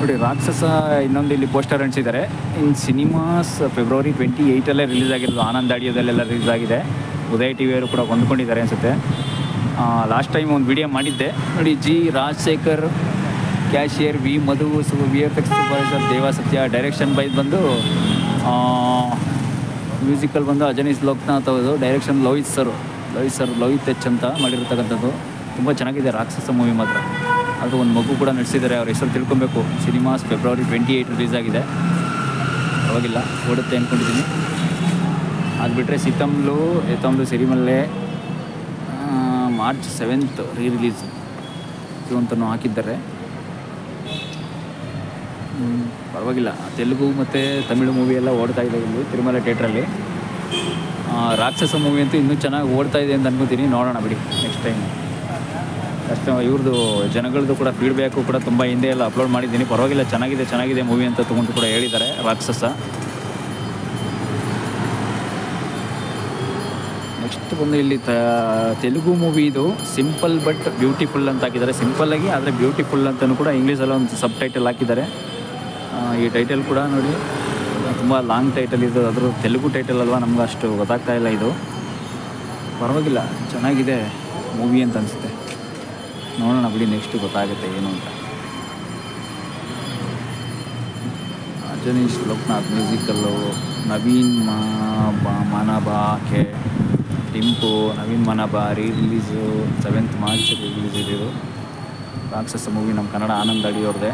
ನೋಡಿ ರಾಕ್ಷಸ ಇನ್ನೊಂದು ಇಲ್ಲಿ ಪೋಸ್ಟರ್ ಅಂಟಿಸಿದ್ದಾರೆ. ಇನ್ ಸಿನಿಮಾಸ್ ಫೆಬ್ರವರಿ 28 ರಿಲೀಸ್ ಆಗಿರೋದು. ಆನಂದ್ ಆಡಿಯೋದಲ್ಲೆಲ್ಲ ರಿಲೀಸ್ ಆಗಿದೆ. ಉದಯ ಟಿ ವಿಯವರು ಕೂಡ ಕೊಂಡ್ಕೊಂಡಿದ್ದಾರೆ ಅನಿಸುತ್ತೆ. ಲಾಸ್ಟ್ ಟೈಮ್ ಒಂದು ವಿಡಿಯೋ ಮಾಡಿದ್ದೆ ನೋಡಿ. ಜಿ ರಾಜಶೇಖರ್, ಕ್ಯಾಶಿಯರ್, ವಿ ಮಧು, VFX ಸೂಪರ್ವೈಸರ್ ದೇವಾ ಸತ್ಯ, ಡೈರೆಕ್ಷನ್ ಬೈ ಬಂದು ಮ್ಯೂಸಿಕಲ್ ಬಂದು ಅಜನೀಶ್ ಲೋಕನಾಥ್ ಅವರು, ಡೈರೆಕ್ಷನ್ ಲೋಹಿತ್ ಎಚ್ ಅಂತ ಮಾಡಿರ್ತಕ್ಕಂಥದ್ದು. ತುಂಬ ಚೆನ್ನಾಗಿದೆ ರಾಕ್ಷಸ ಮೂವಿ ಮಾತ್ರ. ಅದು ಒಂದು ಮಗು ಕೂಡ ನಡೆಸಿದ್ದಾರೆ, ಅವ್ರ ಹೆಸರು ತಿಳ್ಕೊಬೇಕು. ಸಿನಿಮಾಸ್ ಫೆಬ್ರವರಿ 28 ರಿಲೀಸ್ ಆಗಿದೆ. ಅವಾಗಿಲ್ಲ ಓಡುತ್ತೆ ಅಂದ್ಕೊಂಡಿದ್ದೀನಿ. ಅದು ಬಿಟ್ಟರೆ ಎತ್ತಂಬ್ಲು ಸಿರಿಮಲ್ಲೆ ಮಾರ್ಚ್ 7th ರಿಲೀಸ್ ಇದು ಅಂತಲೂ ಹಾಕಿದ್ದಾರೆ. ಪರವಾಗಿಲ್ಲ. ತೆಲುಗು ಮತ್ತು ತಮಿಳು ಮೂವಿ ಎಲ್ಲ ಓಡ್ತಾ ಇದೆ ಇಲ್ಲಿ ತಿರುಮಲ ಥಿಯೇಟ್ರಲ್ಲಿ. ರಾಕ್ಷಸ ಮೂವಿ ಅಂತೂ ಇನ್ನೂ ಚೆನ್ನಾಗಿ ಓಡ್ತಾ ಇದೆ ಅಂತ ಅನ್ಕೋತೀನಿ. ನೋಡೋಣ ಬಿಡಿ ನೆಕ್ಸ್ಟ್ ಟೈಮ್. ಅಷ್ಟು ಇವ್ರದ್ದು ಜನಗಳದ್ದು ಕೂಡ ಫೀಡ್ಬ್ಯಾಕು ಕೂಡ ತುಂಬ ಹಿಂದೆ ಎಲ್ಲ ಅಪ್ಲೋಡ್ ಮಾಡಿದ್ದೀನಿ. ಪರವಾಗಿಲ್ಲ, ಚೆನ್ನಾಗಿದೆ ಮೂವಿ ಅಂತ ತೊಗೊಂಡು ಕೂಡ ಹೇಳಿದ್ದಾರೆ ರಾಕ್ಷಸ. ನೆಕ್ಸ್ಟ್ ಬಂದು ಇಲ್ಲಿ ತೆಲುಗು ಮೂವಿ ಇದು ಸಿಂಪಲ್ ಬಟ್ ಬ್ಯೂಟಿಫುಲ್ ಅಂತ ಹಾಕಿದ್ದಾರೆ. ಸಿಂಪಲ್ಲಾಗಿ ಆದರೆ ಬ್ಯೂಟಿಫುಲ್ ಅಂತಲೂ ಕೂಡ ಇಂಗ್ಲೀಷಲ್ಲಿ ಒಂದು ಸಬ್ ಟೈಟಲ್ ಹಾಕಿದ್ದಾರೆ. ಈ ಟೈಟಲ್ ಕೂಡ ನೋಡಿ ತುಂಬ ಲಾಂಗ್ ಟೈಟಲ್ ಇದು. ಅದ್ರ ತೆಲುಗು ಟೈಟಲ್ ಅಲ್ವಾ, ನಮ್ಗೆ ಅಷ್ಟು ಗೊತ್ತಾಗ್ತಾ ಇಲ್ಲ ಇದು. ಪರವಾಗಿಲ್ಲ, ಚೆನ್ನಾಗಿದೆ ಮೂವಿ ಅಂತ ಅನಿಸುತ್ತೆ. ನೋಡೋಣ ಬಿಡಿ ನೆಕ್ಸ್ಟ್ ಗೊತ್ತಾಗುತ್ತೆ ಏನು ಅಂತ. ಅಜನೀಶ್ ಲೋಕನಾಥ್ ಮ್ಯೂಸಿಕಲ್ಲು, ನವೀನ್ ಮನಬಾಕೆ ಟಿಂಪು, ನವೀನ್ ಮನಬಾ ರಿಲೀಸು 7th ಮಾರ್ಚ್ ರಿಲೀಸ್ ಇದು ರಾಕ್ಷಸ ಮೂವಿ. ನಮ್ಮ ಕನ್ನಡ ಆನಂದ್ ಅಡಿಯೋರ್ದೆ.